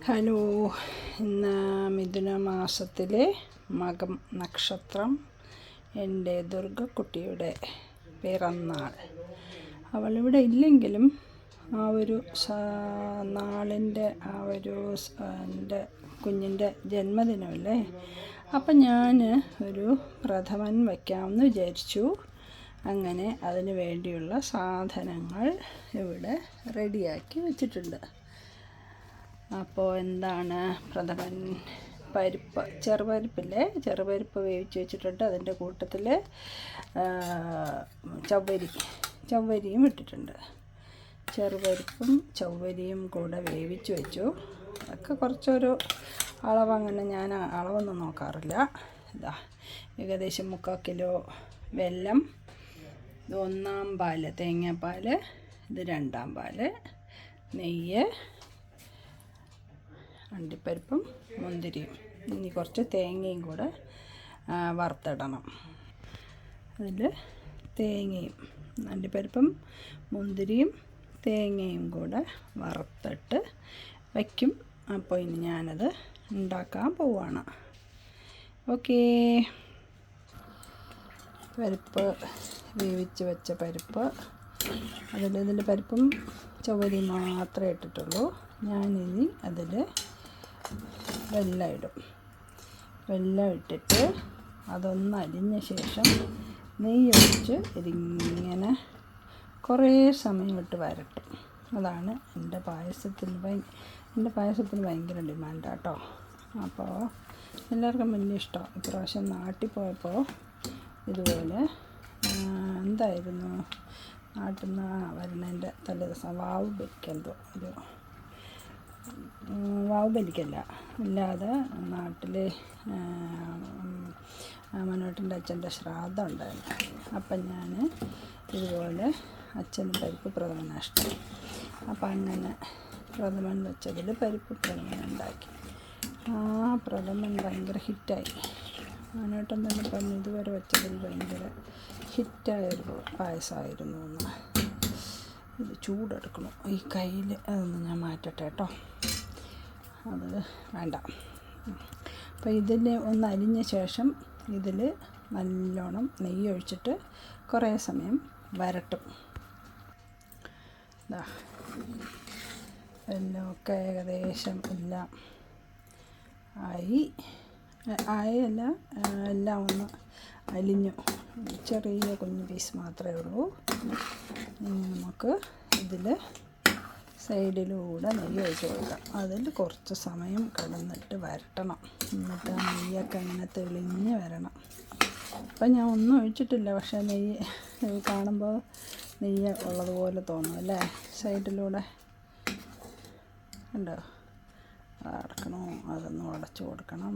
Hello, ഇന്ന് മിഥുന മാസത്തിലെ മകം നക്ഷത്രം. എൻ്റെ ദുർഗക്കുട്ടിയുടെ പിറന്നാൾ. അവളിവിടെ ഇല്ലെങ്കിലും ആ ഒരു നാളിൻ്റെ എൻ്റെ കുഞ്ഞിൻ്റെ ജന്മദിനമല്ലേ. അപ്പം ഞാൻ ഒരു പ്രഥമൻ വയ്ക്കാമെന്ന് വിചാരിച്ചു. അങ്ങനെ അതിന് വേണ്ടിയുള്ള സാധനങ്ങൾ ഇവിടെ റെഡിയാക്കി വെച്ചിട്ടുണ്ട്. അപ്പോൾ എന്താണ് പ്രഥമൻ? പരിപ്പ്, ചെറുപരിപ്പില്ലേ, ചെറുപരിപ്പ് വേവിച്ച് വെച്ചിട്ടുണ്ട്. അതിൻ്റെ കൂട്ടത്തിൽ ചവ്വരിയും ഇട്ടിട്ടുണ്ട്. ചെറുപരിപ്പും ചവ്വരിയും കൂടെ വേവിച്ച് വെച്ചു. അതൊക്കെ കുറച്ചൊരു അളവ്, അങ്ങനെ ഞാൻ അളവൊന്നും നോക്കാറില്ല. ഇതാ ഏകദേശം 3/4 കിലോ വെല്ലം, ഇത് 1-ാം പാല് തേങ്ങാപ്പാൽ, ഇത് 2-ാം പാല്, നെയ്യ്, അണ്ടിപ്പരിപ്പും മുന്തിരിയും. ഇനി കുറച്ച് തേങ്ങയും കൂടെ വറുത്തിടണം. അതിൽ തേങ്ങയും അണ്ടിപ്പരിപ്പും മുന്തിരിയും തേങ്ങയും കൂടെ വറുത്തിട്ട് വയ്ക്കും. അപ്പോൾ ഇനി ഞാനത് ഉണ്ടാക്കാൻ പോവുകയാണ്. ഓക്കേ. പരിപ്പ്, വേവിച്ച് വെച്ച പരിപ്പ്, ഇതിൽ പരിപ്പും ചവ്വരി മാത്രമേ ഇട്ടിട്ടുള്ളൂ. ഞാനിനി അതിൽ വെല്ലം ഇടും. വെല്ലം ഇട്ടിട്ട് അതൊന്ന് അലിഞ്ഞ ശേഷം നെയ്യ് ഒഴിച്ച് ഇതിങ്ങനെ കുറേ സമയം ഇട്ട് വരട്ടും. അതാണ് എൻ്റെ പായസത്തിന് ഭയങ്കര ഡിമാൻഡാണ് കേട്ടോ. അപ്പോൾ എല്ലാവർക്കും വലിയ ഇഷ്ടമാണ്. ഇപ്രാവശ്യം നാട്ടിൽ പോയപ്പോൾ ഇതുപോലെ എന്തായിരുന്നു, നാട്ടിൽ നിന്ന് വരുന്നതിൻ്റെ തലേ ദിവസം വാവ് ബലിക്കല്ല ഇല്ലാതെ നാട്ടിൽ മനോട്ടൻ്റെ അച്ഛൻ്റെ ശ്രാദ്ധം ഉണ്ടായിരുന്നു. അപ്പം ഞാൻ ഇതുപോലെ അച്ഛന് പരിപ്പ് പ്രഥമൻ ഇഷ്ടം. അപ്പം അങ്ങനെ പ്രഥമൻ വെച്ചതിൽ പരിപ്പ് പ്രഥമൻ ഉണ്ടാക്കി. ആ പ്രഥമൻ ഭയങ്കര ഹിറ്റായി. മനോട്ടൻ തന്നെ പറഞ്ഞു ഇതുവരെ വെച്ചതിൽ ഭയങ്കര ഹിറ്റായൊരു പായസമായിരുന്നു എന്ന്. ഇത് ചൂടെടുക്കണം ഈ കയ്യിൽ, അതൊന്ന് ഞാൻ മാറ്റട്ടെ കേട്ടോ, അത് വേണ്ട. അപ്പോൾ ഇതിൽ ഒന്ന് അലിഞ്ഞ ശേഷം ഇതിൽ നല്ലോണം നെയ്യ് ഒഴിച്ചിട്ട് കുറേ സമയം വരട്ടും. എല്ലമൊക്കെ ഏകദേശം എല്ലാം എല്ലാം ഒന്ന് അലിഞ്ഞു. ചെറിയ കുഞ്ഞു പീസ് മാത്രമേ ഉള്ളൂ. നമുക്ക് ഇതിൽ സൈഡിലൂടെ നെയ്യ് ഒഴിച്ച് കൊടുക്കാം. അതിൽ കുറച്ച് സമയം കിടന്നിട്ട് വരട്ടണം. എന്നിട്ട് ആ നെയ്യൊക്കെ ഇങ്ങനെ തെളിഞ്ഞ് വരണം. അപ്പം ഞാൻ ഒന്നും ഒഴിച്ചിട്ടില്ല, പക്ഷേ നെയ്യ് കാണുമ്പോൾ നെയ്യ് ഉള്ളതുപോലെ തോന്നും അല്ലേ. സൈഡിലൂടെ ഉണ്ടോ, അടക്കണോ, അതൊന്ന് ഉടച്ച് കൊടുക്കണം.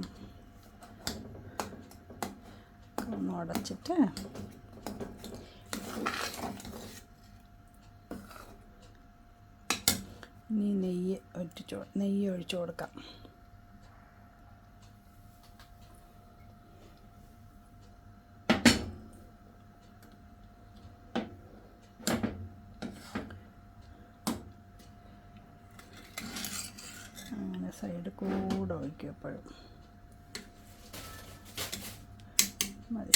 ഒന്ന് ഉടച്ചിട്ട് ഇനി നെയ്യ് ഒഴിച്ച് കൊടുക്കാം. അങ്ങനെ സൈഡ് കൂടെ ഒഴിക്കും. എപ്പോഴും മതി.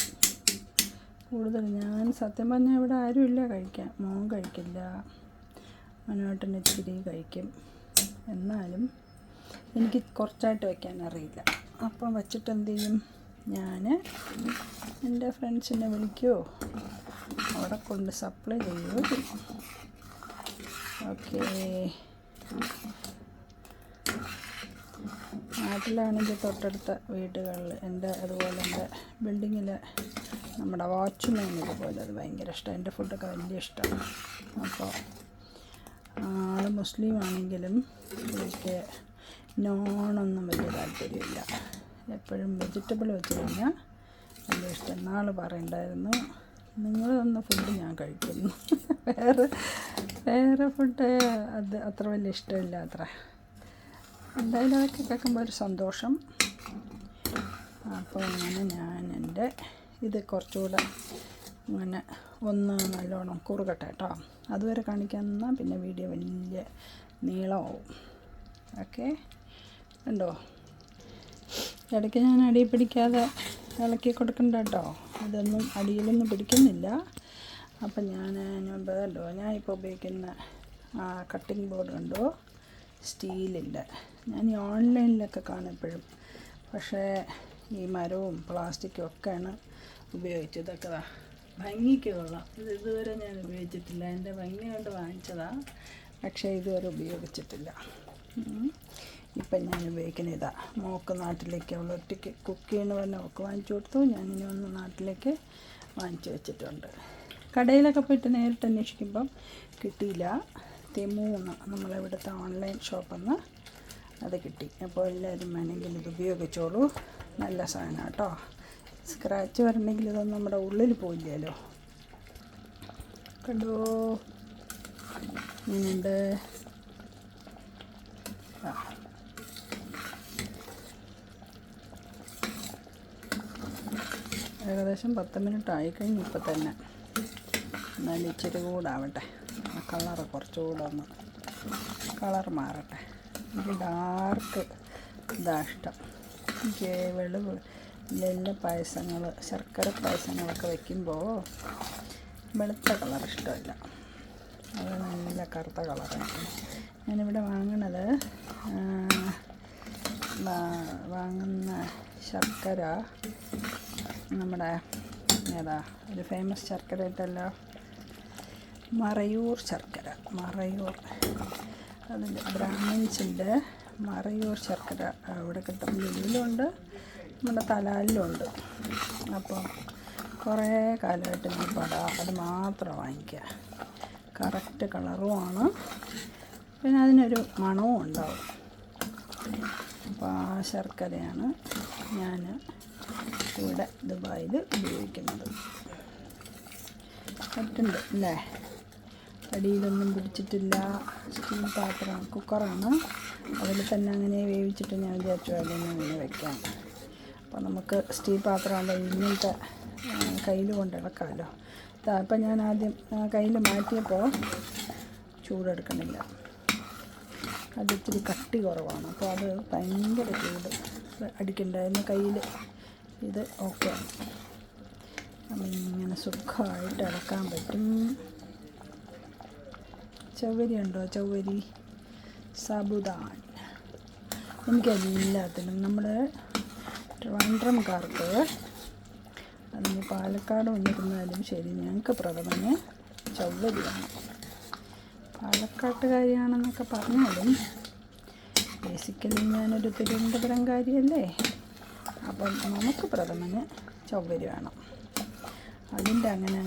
കൂടുതൽ ഞാൻ സത്യം പറഞ്ഞാൽ ഇവിടെ ആരുമില്ല കഴിക്കാൻ. മോൻ കഴിക്കില്ല, മനോട്ടൻ ഇച്ചിരി കഴിക്കും. എന്നാലും എനിക്ക് കുറച്ചായിട്ട് വയ്ക്കാൻ അറിയില്ല. അപ്പം വച്ചിട്ട് എന്ത് ചെയ്യും, ഞാൻ എൻ്റെ ഫ്രണ്ട്സിനെ വിളിക്കുമോ, അവിടെ കൊണ്ട് സപ്ലൈ ചെയ്യുകയോ ചെയ്യും. ഓക്കേ. നാട്ടിലാണെങ്കിൽ തൊട്ടടുത്ത വീടുകളിൽ അതുപോലെ എൻ്റെ ബിൽഡിങ്ങിൽ നമ്മുടെ വാച്ച്മാൻ ഇതുപോലെ അത് ഭയങ്കര ഇഷ്ടമാണ്. എൻ്റെ ഫുഡൊക്കെ വലിയ ഇഷ്ടമാണ്. അപ്പോൾ ആൾ മുസ്ലിം ആണെങ്കിലും എനിക്ക് നോണൊന്നും വലിയ താല്പര്യമില്ല. എപ്പോഴും വെജിറ്റബിൾ വെച്ച് കഴിഞ്ഞാൽ വലിയ ഇഷ്ടം. നാൾ പറയണ്ടായിരുന്നു, നിങ്ങൾ തന്ന ഫുഡ് ഞാൻ കഴിക്കുന്നു, വേറെ ഫുഡ് അത് അത്ര വലിയ ഇഷ്ടമില്ല അത്ര. എന്തായാലും അതൊക്കെ കേൾക്കുമ്പോൾ ഒരു സന്തോഷം. അപ്പോൾ അങ്ങനെ ഞാൻ ഇത് കുറച്ചുകൂടെ അങ്ങനെ ഒന്ന് നല്ലോണം കുറുകട്ടെ കേട്ടോ. അതുവരെ കാണിക്കാൻ നിന്നാൽ പിന്നെ വീഡിയോ വലിയ നീളമാവും. ഓക്കെ. കണ്ടോ, ഇടയ്ക്ക് ഞാൻ അടിയിൽ പിടിക്കാതെ ഇളക്കി കൊടുക്കണ്ട കേട്ടോ. ഇതൊന്നും അടിയിലൊന്നും പിടിക്കുന്നില്ല. അപ്പം ഞാൻ കണ്ടോ, ഞാനിപ്പോൾ ഉപയോഗിക്കുന്ന കട്ടിംഗ് ബോർഡ് കണ്ടോ, സ്റ്റീലിൻ്റെ. ഞാൻ ഈ ഓൺലൈനിലൊക്കെ കാണും എപ്പോഴും. പക്ഷേ ഈ മരവും പ്ലാസ്റ്റിക്കും ഒക്കെയാണ് ഉപയോഗിച്ചത്. ഇതൊക്കെ ഭംഗിക്ക് കൊള്ളാം. ഇതുവരെ ഞാൻ ഉപയോഗിച്ചിട്ടില്ല. എൻ്റെ ഭംഗി കൊണ്ട് വാങ്ങിച്ചതാണ്, പക്ഷേ ഇതുവരെ ഉപയോഗിച്ചിട്ടില്ല. ഇപ്പം ഞാൻ ഉപയോഗിക്കുന്ന ഇതാ. മോക്ക് നാട്ടിലേക്ക് അവൾ ഒറ്റയ്ക്ക് കുക്ക് ചെയ്യുന്ന പറഞ്ഞാൽ അവൾക്ക് വാങ്ങിച്ചു കൊടുത്തു. ഞാനിനി ഒന്ന് നാട്ടിലേക്ക് വാങ്ങിച്ചു വെച്ചിട്ടുണ്ട്. കടയിലൊക്കെ പോയിട്ട് നേരിട്ട് അന്വേഷിക്കുമ്പം കിട്ടിയില്ല. തെമൂന്ന് നമ്മളിവിടുത്തെ ഓൺലൈൻ ഷോപ്പിൽ നിന്ന് അത് കിട്ടി. അപ്പോൾ എല്ലാവരും വേണമെങ്കിൽ ഇത് ഉപയോഗിച്ചോളൂ. നല്ല സാധനം കേട്ടോ. സ്ക്രാച്ച് വരണമെങ്കിൽ ഇതൊന്നും നമ്മുടെ ഉള്ളിൽ പോയില്ലല്ലോ. കണ്ടോ ഇങ്ങനെയുണ്ട്. ഏകദേശം 10 മിനിറ്റ് ആയിക്കഴിഞ്ഞു ഇപ്പം തന്നെ. എന്നാലും ഇച്ചിരി കൂടെ ആവട്ടെ. ആ കളറ് കുറച്ചുകൂടെ ഒന്ന് കളർ മാറട്ടെ. എനിക്ക് ഡാർക്ക് ഇതാ ഇഷ്ടം. എനിക്ക് വെള്ള പായസങ്ങൾ, ശർക്കര പായസങ്ങളൊക്കെ വയ്ക്കുമ്പോൾ വെളുത്ത കളർ ഇഷ്ടമില്ല. അത് നല്ല കറുത്ത കളറാണ്. ഞാനിവിടെ വാങ്ങുന്ന ശർക്കര നമ്മുടെ ഒരു ഫേമസ് ശർക്കര ഇട്ടല്ലോ, മറയൂർ ശർക്കര. അതിൻ്റെ ബ്രാഹ്മിൻസിൻ്റെ മറയൂർ ശർക്കര ഇവിടെ കിട്ടും. ലില്ലുണ്ട്, നമ്മുടെ തലാലിലുണ്ട്. അപ്പോൾ കുറേ കാലമായിട്ട് ഞാൻ അത് മാത്രം വാങ്ങിക്കുക. കറക്റ്റ് കളറുമാണ്, പിന്നെ അതിനൊരു മണവും ഉണ്ടാവും. അപ്പോൾ ആ ശർക്കരയാണ് ഞാൻ ഇവിടെ ദുബായിൽ ഉപയോഗിക്കുന്നത്. പറ്റുന്നുണ്ട് അല്ലേ? അടിയിലൊന്നും പിടിച്ചിട്ടില്ല. സ്റ്റീൽ പാത്രം, കുക്കറാണ്. അതിൽ തന്നെ അങ്ങനെ വേവിച്ചിട്ട് ഞാൻ വിചാരിച്ചു അതിനെ അങ്ങനെ വെക്കാം. അപ്പോൾ നമുക്ക് സ്റ്റീൽ പാത്രമാകുമ്പോൾ ഇങ്ങനത്തെ കയ്യിൽ കൊണ്ട് ഇളക്കാമല്ലോ. അപ്പം ഞാൻ ആദ്യം കയ്യിൽ മാറ്റിയപ്പോൾ ചൂടെടുക്കണില്ല. അത് ഇത്തിരി കട്ടി കുറവാണ്. അപ്പോൾ അത് ഭയങ്കര ചൂട് അടിക്കണ്ടായിരുന്നു കയ്യിൽ. ഇത് ഓക്കെ, ഇങ്ങനെ സുഖമായിട്ട് ഇളക്കാൻ പറ്റും. ചവ്വരി ഉണ്ടോ? ചവ്വരി, സാബുദാൻ. എനിക്കെല്ലാത്തിനും നമ്മുടെ ട്രിവാൻഡ്രംകാർക്ക്, അതിന് പാലക്കാട് വന്നിരുന്നാലും ശരി, ഞങ്ങൾക്ക് പ്രഥമന് ചവ്വരി വേണം. പാലക്കാട്ടുകാരിയാണെന്നൊക്കെ പറഞ്ഞാലും ബേസിക്കലി ഞാനൊരു തിരുവനന്തപുരംകാരിയല്ലേ. അപ്പം നമുക്ക് പ്രഥമന് ചവ്വരി വേണം. അതിൻ്റെ അങ്ങനെ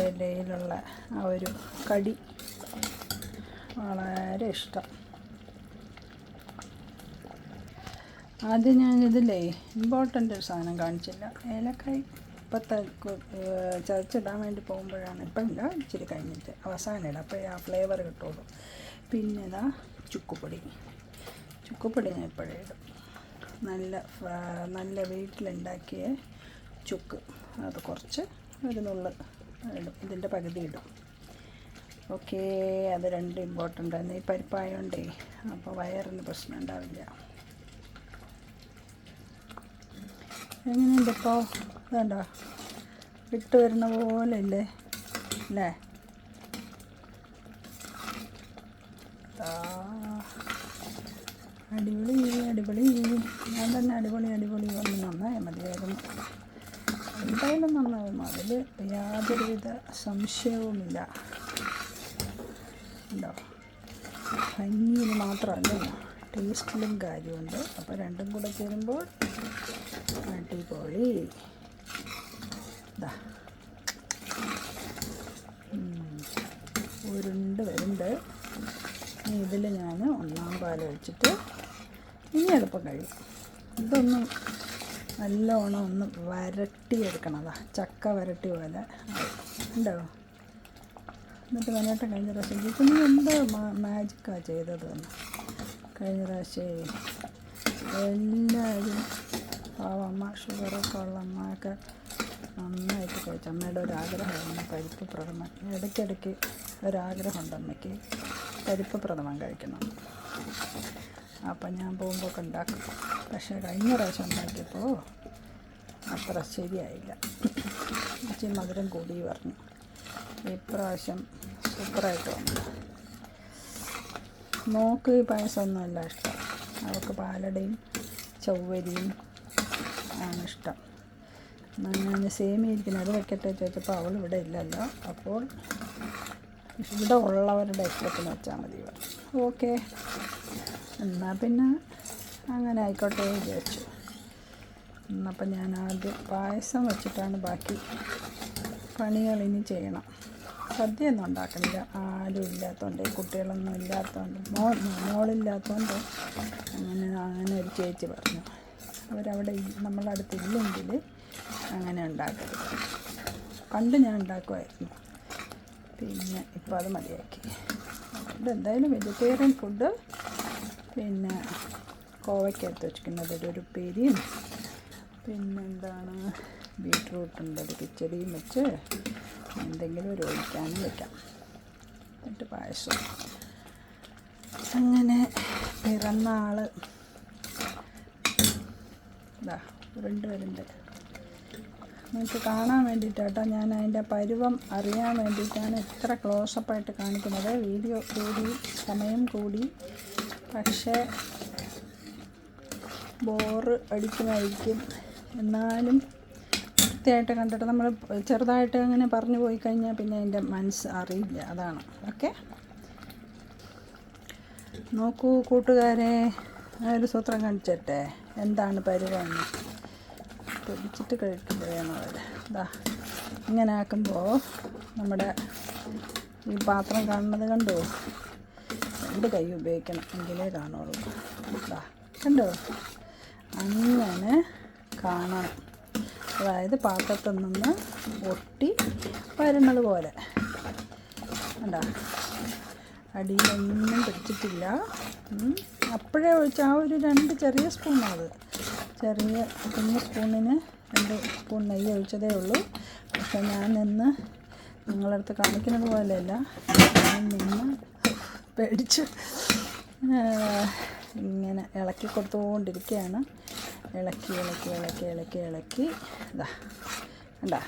ഇടയിലുള്ള ആ ഒരു കടി വളരെ ഇഷ്ടം. ആദ്യം ഞാനിതിലേ ഇമ്പോർട്ടൻ്റ് ഒരു സാധനം കാണിച്ചില്ല. ഏലക്കായ് ഇപ്പോഴത്തെ ചതച്ചിടാൻ വേണ്ടി പോകുമ്പോഴാണ്, ഇപ്പോഴില്ല, ഇച്ചിരി കഴിഞ്ഞിട്ട് അവസാനം ഇടാം. അപ്പോൾ ആ ഫ്ലേവർ കിട്ടുള്ളൂ. പിന്നെ ഇതാ ചുക്കുപൊടി ഞാൻ ഇപ്പോഴേ ഇടും. നല്ല വീട്ടിലുണ്ടാക്കിയ ചുക്ക്, അത് കുറച്ച് ഒരു നുള്ള് ഇടും. ഇതിൻ്റെ പകുതി ഇടും. ഓക്കെ, അത് രണ്ട് ഇമ്പോർട്ടൻ്റ് ആണ്. ഈ പരിപ്പായോണ്ടേ അപ്പോൾ വയറിന് പ്രശ്നം ഉണ്ടാവില്ല. എങ്ങനെയുണ്ട് ഇപ്പോൾ? ഇതുണ്ടോ, വിട്ട് വരുന്ന പോലെ ഇല്ലേ അല്ലേ? അടിപൊളി. ഞാൻ തന്നെ അടിപൊളി ഒന്ന് നന്നായാൽ മതിയായിരുന്നു. എന്തായാലും നന്നാവും, അതിൽ യാതൊരുവിധ സംശയവുമില്ല. ഉണ്ടോ, ഭംഗിയിൽ മാത്രമല്ല ടേസ്റ്റിലും കാര്യമുണ്ട്. അപ്പോൾ രണ്ടും കൂടെ ചേരുമ്പോൾ അടിപൊളി. ഇതാ ഉരുണ്ട് വരുന്നുണ്ട്. ഇതിൽ ഞാൻ 1 പാൽ ഒഴിച്ചിട്ട് ഇനി എളുപ്പം കഴിയും. ഇതൊന്നും നല്ലോണം ഒന്ന് വരട്ടിയെടുക്കണതാ, ചക്ക വരട്ടി പോലെ ഉണ്ടോ. എന്നിട്ട് വന്നിട്ട് കഴിഞ്ഞ പ്രാവശ്യം നീ എന്ത് മാജിക്കാണ് ചെയ്തതെന്ന്. കഴിഞ്ഞ പ്രാവശ്യം എല്ലാവരും പാവമ്മ, ഷുഗറൊക്കെ ഉള്ള അമ്മയൊക്കെ നന്നായിട്ട് കഴിച്ചു. അമ്മയുടെ ഒരാഗ്രഹമാണ് പരിപ്പ് പ്രഥമൻ. ഇടയ്ക്കിടയ്ക്ക് ഒരാഗ്രഹമുണ്ട് അമ്മയ്ക്ക് പരിപ്പ് പ്രഥമൻ കഴിക്കണം. അപ്പം ഞാൻ പോകുമ്പോൾ ഒക്കെ ഉണ്ടാക്കും. പക്ഷേ കഴിഞ്ഞ പ്രാവശ്യം ഉണ്ടാക്കിയപ്പോൾ അത്ര ശരിയായില്ല, ഇച്ചിരി മധുരം കൂടി പറഞ്ഞു. ഇപ്രാവശ്യം സൂപ്പറായിട്ട് വന്നു. മോൾക്ക് ഈ പായസമൊന്നുമല്ല ഇഷ്ടം, അവൾക്ക് പാലടയും ചവ്വരിയും ആണ് ഇഷ്ടം. ഞാൻ സേമിയ ഇരിക്കുന്നത് അത് വെക്കട്ടെ ചോദിച്ചപ്പോൾ അവൾ ഇവിടെ ഇല്ലല്ലോ, അപ്പോൾ ഇവിടെ ഉള്ളവരുടെ ഇഷ്ടത്തിന് വെച്ചാൽ മതി. ഓക്കെ, എന്നാൽ പിന്നെ അങ്ങനെ ആയിക്കോട്ടെ വിചാരിച്ചു. എന്നപ്പം ഞാൻ ആദ്യം പായസം വെച്ചിട്ടാണ് ബാക്കി പണികൾ ഇനി ചെയ്യണം. സദ്യയൊന്നും ഉണ്ടാക്കണില്ല, ആരും ഇല്ലാത്തതുകൊണ്ട്, കുട്ടികളൊന്നും ഇല്ലാത്തതുകൊണ്ട്, മോളില്ലാത്തതുകൊണ്ട്. അങ്ങനെ ഒരു ചേച്ചി പറഞ്ഞു അവരവിടെ നമ്മളടുത്തില്ലെങ്കിൽ അങ്ങനെ ഉണ്ടാക്കരുത്. പണ്ട് ഞാൻ ഉണ്ടാക്കുമായിരുന്നു, പിന്നെ ഇപ്പോൾ അത് മതിയാക്കി. അതുകൊണ്ട് എന്തായാലും വെജിറ്റേറിയൻ ഫുഡ്, പിന്നെ കോവയ്ക്കകത്ത് വെച്ചിരിക്കുന്നത് ഒരു ഉപ്പേരിയും, പിന്നെന്താണ് ബീട്രൂട്ടുണ്ട് ഒരു കിച്ചടിയും വെച്ച് എന്തെങ്കിലും ഒരു ഒഴിക്കാനും വെക്കാം. എന്നിട്ട് പായസം. അങ്ങനെ പിറന്നാൾ ഇതാ ഉരുണ്ട് വരുന്നുണ്ട്. നിങ്ങൾക്ക് കാണാൻ വേണ്ടിയിട്ടാട്ടോ, ഞാൻ അതിൻ്റെ പരുവം അറിയാൻ വേണ്ടിയിട്ടാണ് ഇത്ര ക്ലോസപ്പായിട്ട് കാണിക്കുന്നത്. വീഡിയോ കൂടി, സമയം കൂടി, പക്ഷേ ബോറ് അടിക്കുമായിരിക്കും. എന്നാലും കൃത്യമായിട്ട് കണ്ടിട്ട് നമ്മൾ ചെറുതായിട്ട് അങ്ങനെ പറഞ്ഞു പോയി കഴിഞ്ഞാൽ പിന്നെ അതിൻ്റെ മനസ്സ് അറിയില്ല, അതാണ്. ഓക്കെ, നോക്കൂ കൂട്ടുകാരെ, ഒരു സൂത്രം കാണിച്ചിട്ടെ എന്താണ് പരുവമെന്ന്. പിടിച്ചിട്ട് കഴിക്കില്ല വേണം അവർ. ഇതാ ഇങ്ങനെ ആക്കുമ്പോൾ നമ്മുടെ ഈ പാത്രം കാണുന്നത് കണ്ടോ, 2 കൈ ഉപയോഗിക്കണം എങ്കിലേ കാണുള്ളൂ. ഇതാ കണ്ടോ, അങ്ങനെ കാണണം. അതായത് പാത്രത്തിൽ നിന്ന് ഒട്ടി വരുന്നത് പോലെ. കണ്ടോ, അടിയിലൊന്നും പിടിച്ചിട്ടില്ല. അപ്പോഴേ ഒഴിച്ച് ആ ഒരു 2 ചെറിയ സ്പൂണത്, ചെറിയ കുഞ്ഞു സ്പൂണിന് 2 സ്പൂൺ നെയ്യ് ഒഴിച്ചതേ ഉള്ളൂ. പക്ഷെ ഞാൻ നിന്ന് നിങ്ങളടുത്ത് കാണിക്കുന്നത് പോലെയല്ല, ഞാൻ നിന്ന് പേടിച്ച് ഇങ്ങനെ ഇളക്കി കൊടുത്തുകൊണ്ടിരിക്കുകയാണ്. ഇളക്കി ഇളക്കി ഇളക്കി ഇളക്കി ഇളക്കി ഇതാ കണ്ടാ,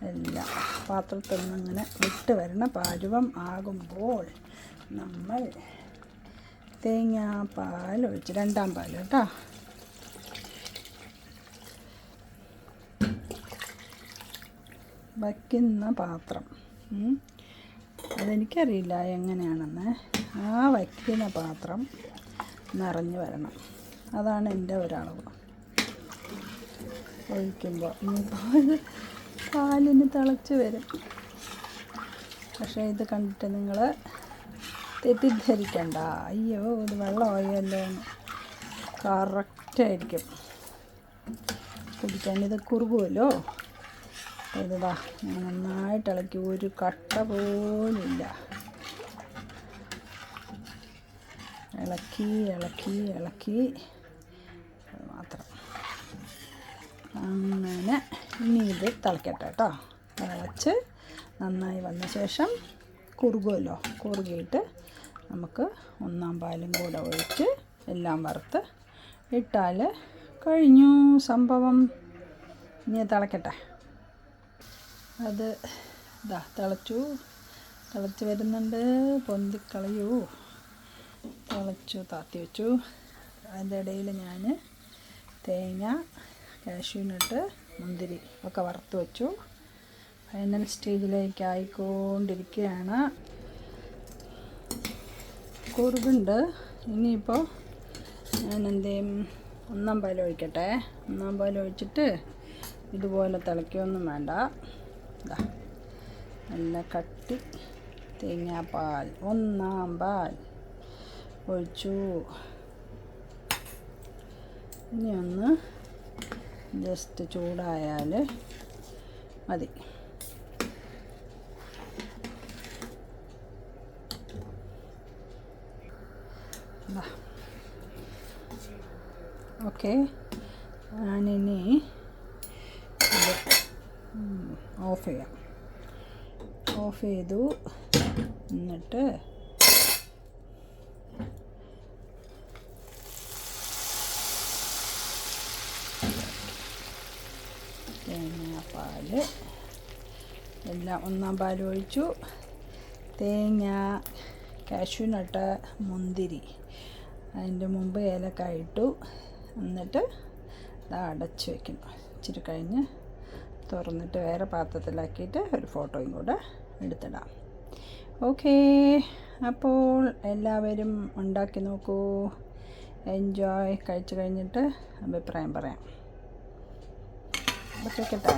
എല്ലാം പാത്രത്തിൽ നിന്ന് ഇങ്ങനെ വിട്ട് വരണ പരുവം ആകുമ്പോൾ നമ്മൾ തേങ്ങാപ്പാൽ ഒഴിച്ച്, 2-ാം പാൽ കേട്ടോ, വയ്ക്കുന്ന പാത്രം. അതെനിക്കറിയില്ല എങ്ങനെയാണെന്ന്. ആ വയ്ക്കുന്ന പാത്രം നിറഞ്ഞു വരണം, അതാണ് എൻ്റെ ഒരളവ്. ഒഴിക്കുമ്പോൾ പാലിന് തിളച്ച് വരും. പക്ഷേ ഇത് കണ്ടിട്ട് നിങ്ങൾ തെറ്റിദ്ധരിക്കണ്ട, അയ്യോ ഇത് വെള്ളമായല്ലോ എന്ന്. കറക്റ്റായിരിക്കും കുടിക്കാൻ, ഇത് കുറുകുമല്ലോ. ഇതാ ഞാൻ നന്നായിട്ട് ഇളക്കി, ഒരു കട്ട പോലില്ല. ഇളക്കി ഇളക്കി ഇളക്കി മാത്രം. അങ്ങനെ ഇനി ഇത് തിളക്കട്ടെ കേട്ടോ. തിളച്ച് നന്നായി വന്ന ശേഷം കുറുകുമല്ലോ, കുറുകിയിട്ട് നമുക്ക് 1-ാം പാലും കൂടെ ഒഴിച്ച് എല്ലാം വറുത്ത് ഇട്ടാൽ കഴിഞ്ഞു സംഭവം. ഇനി തിളക്കട്ടെ. അത് ഇതാ തിളച്ച് വരുന്നുണ്ട്. പൊന്തിക്കളയൂ. തിളച്ചു, താത്തി വെച്ചു. അതിൻ്റെ ഇടയിൽ ഞാൻ തേങ്ങ, കാഷ്യൂനട്ട്, മുന്തിരി ഒക്കെ വറുത്ത് വെച്ചു. ഫൈനൽ സ്റ്റേജിലേക്ക് ആയിക്കൊണ്ടിരിക്കുകയാണ്. കുറുകുണ്ട്. ഇനിയിപ്പോൾ ഞാൻ എന്ത് ചെയ്യും, 1-ാം പാൽ ഒഴിക്കട്ടെ. 1-ാം പാൽ ഒഴിച്ചിട്ട് ഇതുപോലെ തിളയ്ക്കൊന്നും വേണ്ട. ഇതാ നല്ല കട്ടി തേങ്ങാപ്പാൽ, 1-ാം പാൽ ഒഴിച്ചു. ഇനി ഒന്ന് ജസ്റ്റ് ചൂടായാൽ മതി. ഓക്കെ, ഞാനിനി ഇത് ഓഫ് ചെയ്യാം. ഓഫ് ചെയ്തു. എന്നിട്ട് പാല് എല്ലാം ഒന്നാം പാൽ ഒഴിച്ചു. തേങ്ങ, കാഷ്യൂനട്ട്, മുന്തിരി, അതിൻ്റെ മുമ്പ് ഏലക്കായ ഇട്ടു. എന്നിട്ട് അടച്ച് വയ്ക്കണം. ഇച്ചിരി കഴിഞ്ഞ് തുറന്നിട്ട് വേറെ പാത്രത്തിലാക്കിയിട്ട് ഒരു ഫോട്ടോയും കൂടെ എടുത്തിടാം. ഓക്കേ, അപ്പോൾ എല്ലാവരും ഉണ്ടാക്കി നോക്കൂ. എൻജോയ്. കഴിച്ച് കഴിഞ്ഞിട്ട് അഭിപ്രായം പറയാം. വെക്കട്ടെ.